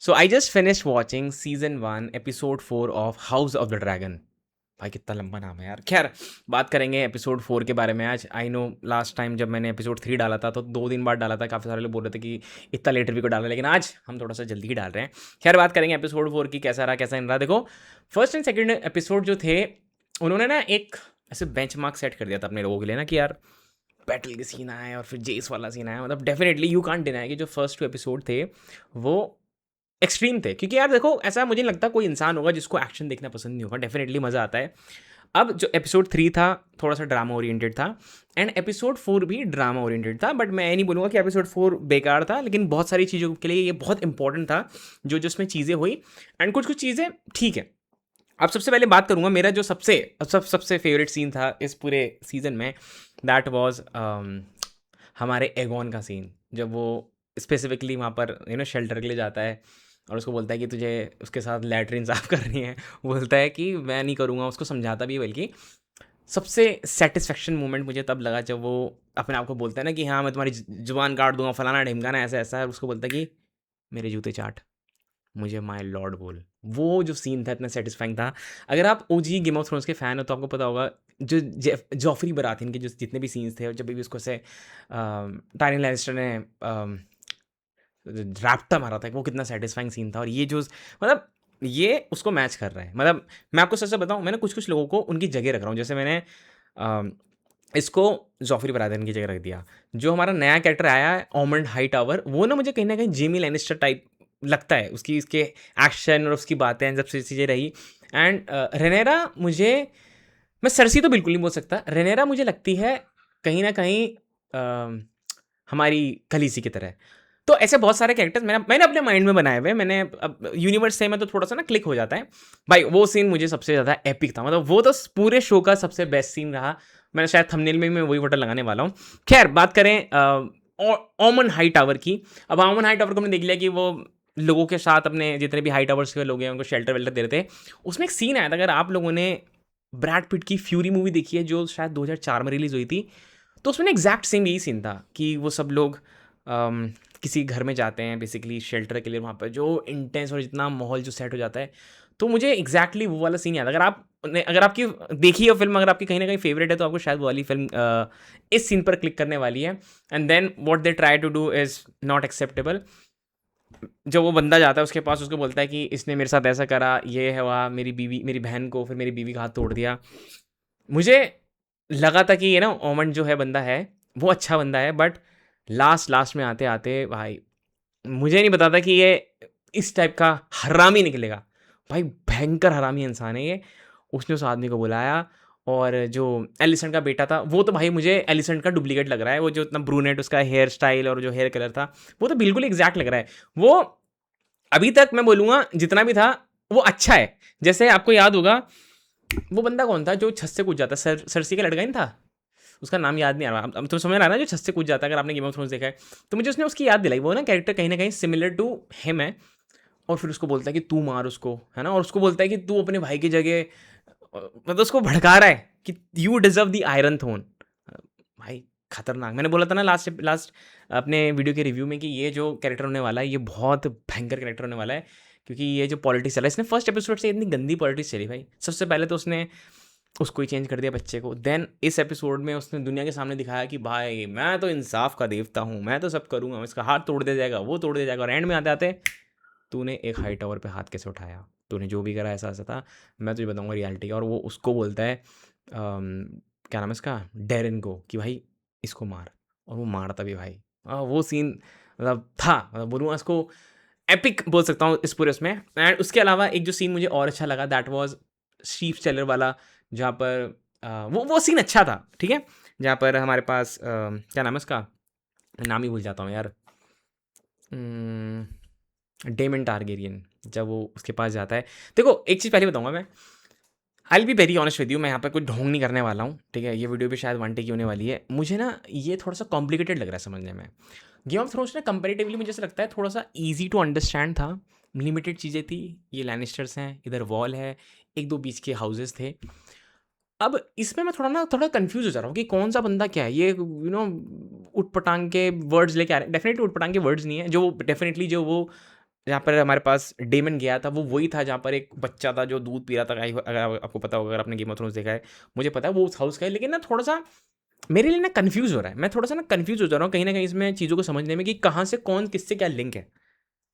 So I just finished watching season 1 episode 4 of House of the Dragon. भाई कितना लंबा नाम है यार। खैर बात करेंगे एपिसोड 4 के बारे में आज। आई नो लास्ट टाइम जब मैंने एपिसोड 3 डाला था तो 2 दिन बाद डाला था। काफ़ी सारे लोग बोल रहे थे कि इतना लेटर भी को डाला, लेकिन आज हम थोड़ा सा जल्दी ही डाल रहे हैं। खैर बात करेंगे एपिसोड 4 की, कैसा रहा कैसा नहीं रहा। देखो फर्स्ट एंड सेकंड एपिसोड जो थे उन्होंने ना एक ऐसे बेंचमार्क सेट कर दिया था अपने लोगों के लिए ना कि यार बैटल के सीन आए और फिर जेस वाला सीन आया। मतलब डेफिनेटली यू कांट डिनाई कि जो फर्स्ट 2 एपिसोड थे वो एक्सट्रीम थे, क्योंकि यार देखो ऐसा मुझे नहीं लगता कोई इंसान होगा जिसको एक्शन देखना पसंद नहीं होगा। डेफिनेटली मज़ा आता है। अब जो एपिसोड 3 था थोड़ा सा ड्रामा ओरिएंटेड था एंड एपिसोड 4 भी ड्रामा ओरिएंटेड था, बट मैं ये नहीं बोलूँगा कि एपिसोड 4 बेकार था, लेकिन बहुत सारी चीज़ों के लिए ये बहुत इंपॉर्टेंट था जो जिसमें चीज़ें हुई एंड कुछ कुछ चीज़ें ठीक है। अब सबसे पहले बात करूँगा मेरा जो सबसे फेवरेट सीन था इस पूरे सीज़न में, दैट वाज हमारे एगोन का सीन। जब वो स्पेसिफिकली वहाँ पर शेल्टर के लिए जाता है और उसको बोलता है कि तुझे उसके साथ लैट्रिन साफ़ करनी है। बोलता है कि मैं नहीं करूँगा, उसको समझाता भी है। बल्कि सबसे सेटिस्फेक्शन मोमेंट मुझे तब लगा जब वो अपने आप को बोलता है ना कि हाँ मैं तुम्हारी जुबान काट दूंगा, फलाना ढिमकाना, ऐसा ऐसा है। उसको बोलता है कि मेरे जूते चाट, मुझे माय लॉर्ड बोल। वो जो सीन था इतना सेटिस्फाइंग था। अगर आप ओजी गेम ऑफ थ्रोन्स के फ़ैन हो तो आपको पता होगा जो जॉफरी बराथिन के जो जितने भी सीन्स थे और जब भी उसको से टायरियन लैनिस्टर ने रैप्टा मारा था, वो कितना सेटिस्फाइंग सीन था। और ये जो मतलब ये उसको मैच कर रहा है। मतलब मैं आपको सच से बताऊँ, मैंने कुछ कुछ लोगों को उनकी जगह रख रहा हूँ। जैसे मैंने इसको जॉफरी बरादन की जगह रख दिया। जो हमारा नया कैरेक्टर आया है ऑमंड हाई टावर, वो ना मुझे कहीं ना कहीं जेमी लैनिस्टर टाइप लगता है। उसकी इसके एक्शन और उसकी बातें जब से चीज़ें रही। एंड रेनेरा मुझे, मैं सरसी तो बिल्कुल नहीं बोल सकता, रेनेरा मुझे लगती है कहीं ना कहीं हमारी खलीसी की तरह। तो ऐसे बहुत सारे कैरेक्टर्स मैंने अपने माइंड में बनाए हुए। मैंने अब यूनिवर्स से में तो थोड़ा सा ना क्लिक हो जाता है भाई। वो सीन मुझे सबसे ज़्यादा एपिक था। मतलब वो तो पूरे शो का सबसे बेस्ट सीन रहा। मैंने शायद थंबनेल में मैं वही फोटो लगाने वाला हूँ। खैर बात करें ऑमन हाई टावर की। अब ऑमन हाई टावर को हमने देख लिया कि वो लोगों के साथ अपने जितने भी हाई टावर्स के लोग हैं उनको शेल्टर वेल्टर दे रहे थे। उसमें एक सीन आया था, अगर आप लोगों ने ब्रैड पिट की फ्यूरी मूवी देखी है जो शायद 2004 में रिलीज हुई थी, तो उसमें एग्जैक्ट सेम यही सीन था कि वो सब लोग किसी घर में जाते हैं बेसिकली शेल्टर के लिए। वहाँ पर जो इंटेंस और जितना माहौल जो सेट हो जाता है, तो मुझे एग्जैक्टली वो वाला सीन याद है। अगर आपकी देखी है फिल्म, अगर आपकी कहीं ना कहीं फेवरेट है, तो आपको शायद वो वाली फिल्म इस सीन पर क्लिक करने वाली है। And then what they try to do is not acceptable. जब वो बंदा जाता है उसके पास, उसको बोलता है कि इसने मेरे साथ ऐसा करा, ये है वह, मेरी बीवी, मेरी बहन को, फिर मेरी बीवी का हाथ तोड़ दिया। मुझे लगा था कि ये ना ओमन जो है बंदा है वो अच्छा बंदा है, बट लास्ट लास्ट में आते आते भाई मुझे नहीं पता था कि ये इस टाइप का हरामी निकलेगा। भाई भयंकर हरामी इंसान है ये। उसने उस आदमी को बुलाया और जो एलिसेंट का बेटा था वो तो भाई मुझे एलिसेंट का डुप्लीकेट लग रहा है। वो जो इतना ब्रूनेट उसका हेयर स्टाइल और जो हेयर कलर था वो तो बिल्कुल एग्जैक्ट लग रहा है। वो अभी तक मैं बोलूँगा जितना भी था वो अच्छा है। जैसे आपको याद होगा वो बंदा कौन था जो छत से कूद जाता, सरसी का लड़का ही नहीं था, उसका नाम याद नहीं आ रहा। अब तुम समझ रहा है ना, जो छत से कूद जाता है। अगर आपने गेम ऑफ थ्रोन्स देखा है तो मुझे उसने उसकी याद दिलाई। वो ना कैरेक्टर कहीं ना कहीं सिमिलर टू हिम है। और फिर उसको बोलता है कि तू मार उसको, है ना, और उसको बोलता है कि तू अपने भाई की जगह, मतलब उसको भड़का रहा है कि you deserve the iron throne. भाई खतरनाक। मैंने बोला था ना लास्ट लास्ट अपने वीडियो के रिव्यू में कि ये जो कैरेक्टर होने वाला है ये बहुत भयंकर कैरेक्टर होने वाला है। क्योंकि ये जो पॉलिटिक्स चला है, इसने फर्स्ट एपिसोड से इतनी गंदी पॉलिटिक्स चली भाई। सबसे पहले तो उसने उसको ही चेंज कर दिया बच्चे को। देन इस एपिसोड में उसने दुनिया के सामने दिखाया कि भाई मैं तो इंसाफ का देवता हूँ, मैं तो सब करूँगा, इसका हाथ तोड़ दिया जाएगा, वो तोड़ दिया जाएगा। और एंड में आते आते तूने एक हाई टावर पे हाथ कैसे उठाया, तूने जो भी करा ऐसा ऐसा था, मैं तुझे बताऊंगा रियलिटी। और वो उसको बोलता है क्या नाम है इसका, डेरन को, कि भाई इसको मार। और वो मारता भी भाई। वो सीन मतलब था, मतलब बोलूँगा इसको एपिक बोल सकता हूँ इस पूरे उसमें। एंड उसके अलावा एक जो सीन मुझे और अच्छा लगा दैट वाज शीप सेलर वाला, जहाँ पर वो सीन अच्छा था, ठीक है। जहाँ पर हमारे पास क्या नाम है उसका, नाम ही भूल जाता हूँ यार, डेमन टारगेरियन, जब वो उसके पास जाता है। देखो एक चीज़ पहले बताऊंगा मैं, I be very honest with you, मैं यहाँ पर कोई ढोंग नहीं करने वाला हूँ, ठीक है। ये वीडियो भी शायद 1 टेक की होने वाली है। मुझे ना ये थोड़ा सा कॉम्प्लिकेटेड लग रहा है समझने में। गेम ऑफ थ्रोन्स ना कंपेरेटिवली मुझे ऐसा लगता है थोड़ा सा ईजी टू अंडरस्टैंड था। लिमिटेड चीज़ें थी, ये लैनिस्टर्स हैं, इधर वॉल है, एक दो बीच के हाउसेस थे। अब इसमें मैं थोड़ा कंफ्यूज हो जा रहा हूँ कि कौन सा बंदा क्या है। ये उट पटांग के वर्ड्स लेके आ रहे हैं। डेफिनेटली उट पटांग के वर्ड्स नहीं है, जो डेफिनेटली जो वो जहाँ पर हमारे पास डेमन गया था, वो वही था जहाँ पर एक बच्चा था जो दूध पी रहा था। अगर आपको पता होगा, अगर आपने गेम ऑफ थ्रोन्स देखा है, मुझे पता है वो उस हाउस का है, लेकिन ना थोड़ा सा मेरे लिए ना कंफ्यूज हो रहा है। मैं थोड़ा सा ना कंफ्यूज हो जा रहा हूँ कहीं ना कहीं इसमें चीज़ों को समझने में कि कहाँ से कौन किससे क्या लिंक है।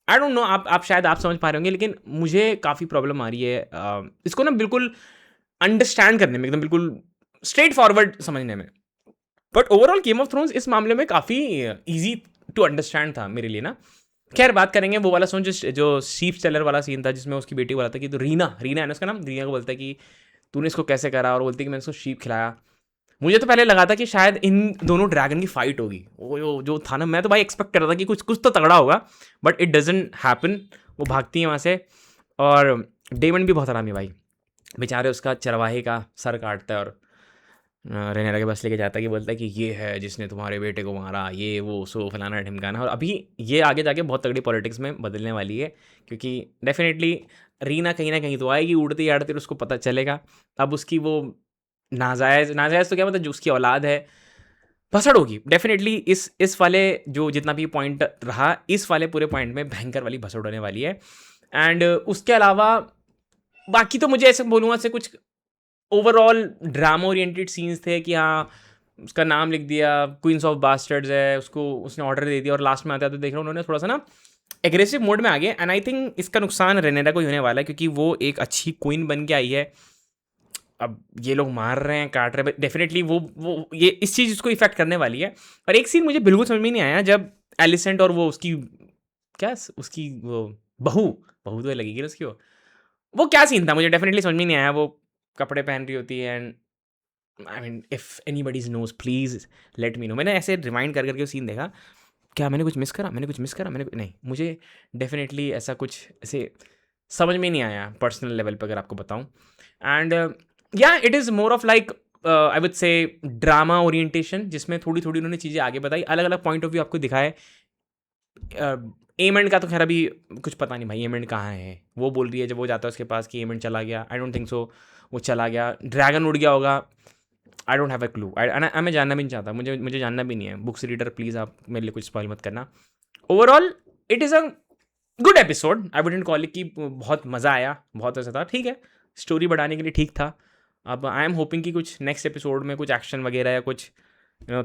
आई डोंट नो, आप शायद आप समझ पा रहे होंगे, लेकिन मुझे काफ़ी प्रॉब्लम आ रही है इसको ना बिल्कुल अंडरस्टैंड करने में, एकदम बिल्कुल स्ट्रेट फॉरवर्ड समझने में। But overall game of thrones इस मामले में काफ़ी ईजी टू अंडरस्टैंड था मेरे लिए ना। खैर, बात करेंगे वो वाला जो जो शीप सेलर वाला सीन था, जिसमें उसकी बेटी बोला था कि तो रीना रीना है ना उसका नाम, रीना को बोलता है कि तूने इसको कैसे करा, और बोलती है कि मैंने इसको शीप खिलाया। मुझे तो पहले लगा था कि शायद इन दोनों ड्रैगन की फाइट होगी, वो जो था ना, मैं तो भाई एक्सपेक्ट कर रहा था कि कुछ कुछ तो तगड़ा होगा, बट इट डजंट हैपन। वो भागती है वहाँ से, और डेमन भी बहुत आरामी है भाई, बेचारे उसका चरवाहे का सर काटता है, और रेनेरा के पास लेके जाता है कि बोलता है कि ये है जिसने तुम्हारे बेटे को मारा, ये वो सो फलाना ढिमकाना। और अभी ये आगे जाके बहुत तगड़ी पॉलिटिक्स में बदलने वाली है, क्योंकि डेफिनेटली रीना कहीं ना कहीं तो आएगी उड़ती आड़ती, और उसको पता चलेगा। अब उसकी वो नाजायज़ नाजायज़ तो क्या, मतलब जो उसकी औलाद है, भसड़ होगी डेफिनेटली। इस वाले जो जितना भी पॉइंट रहा, इस वाले पूरे पॉइंट में भयंकर वाली भसड़ होने वाली है। एंड उसके अलावा बाकी तो मुझे ऐसे बोलूँगा से कुछ ओवरऑल ड्रामा ओरिएंटेड सीन्स थे कि हाँ, उसका नाम लिख दिया, क्वींस ऑफ बास्टर्ड्स है, उसको उसने ऑर्डर दे दिया, और लास्ट में आते आते देख रहा हूँ उन्होंने थोड़ा सा ना एग्रेसिव मोड में आ गए। एंड आई थिंक इसका नुकसान रेनेरा को ही होने वाला है, क्योंकि वो एक अच्छी क्वीन बन के आई है। अब ये लोग मार रहे हैं, काट रहे हैं, डेफिनेटली वो ये इस चीज़ इसको इफेक्ट करने वाली है। और एक सीन मुझे बिल्कुल समझ में नहीं आया, जब एलिसेंट और वो उसकी क्या उसकी वो बहू बहू तो लगेगी ना उसकी, वो क्या सीन था, मुझे डेफिनेटली समझ में नहीं आया। वो कपड़े पहन रही होती है, and I mean if anybody's knows please let me know. मैंने ऐसे रिमाइंड कर करके वो सीन देखा, क्या मैंने कुछ मिस करा, मैंने कुछ मिस करा, नहीं, मुझे डेफिनेटली ऐसा कुछ ऐसे समझ में नहीं आया पर्सनल लेवल पे, अगर आपको बताऊं। एंड या it is more of like I would say drama orientation, जिसमें थोड़ी थोड़ी उन्होंने चीज़ें आगे बताई, अलग अलग पॉइंट ऑफ व्यू आपको दिखाए। एमेंड का तो खैर अभी कुछ पता नहीं भाई, एमेंड कहाँ है। वो बोल रही है जब वो जाता है उसके पास कि एमेंड चला गया, आई डोंट थिंक सो वो चला गया, ड्रैगन उड़ गया होगा, I don't have a clue. मैं जानना भी नहीं चाहता, मुझे मुझे जानना भी नहीं है। बुक्स रीडर प्लीज़ आप मेरे लिए कुछ स्पॉइल मत करना। Overall it is a good episode, I wouldn't call it कि बहुत मज़ा आया, बहुत ऐसा था, ठीक है, स्टोरी बढ़ाने के लिए ठीक था। अब आई एम होपिंग कि कुछ नेक्स्ट एपिसोड में कुछ एक्शन वगैरह या कुछ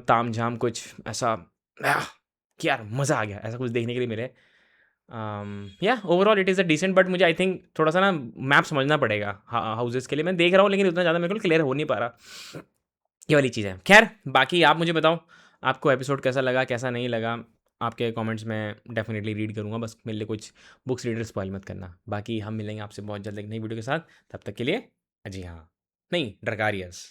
ताम झाम कुछ ऐसा कि यार मज़ा आ गया, ऐसा कुछ देखने के लिए मिले। या overall it is a decent, but मुझे आई थिंक थोड़ा सा ना मैप समझना पड़ेगा हाउसेस के लिए। मैं देख रहा हूँ, लेकिन उतना ज़्यादा मेरे को क्लियर हो नहीं पा रहा, ये वाली चीज़ है। खैर, बाकी आप मुझे बताओ, आपको एपिसोड कैसा लगा, कैसा नहीं लगा। आपके कमेंट्स में डेफिनेटली रीड करूँगा, बस मेरे लिए कुछ बुक्स रीडर स्पॉइल मत करना। बाकी हम मिलेंगे आपसे बहुत जल्द एक नई वीडियो के साथ, तब तक के लिए जी हाँ, नहीं, ड्रगारियस।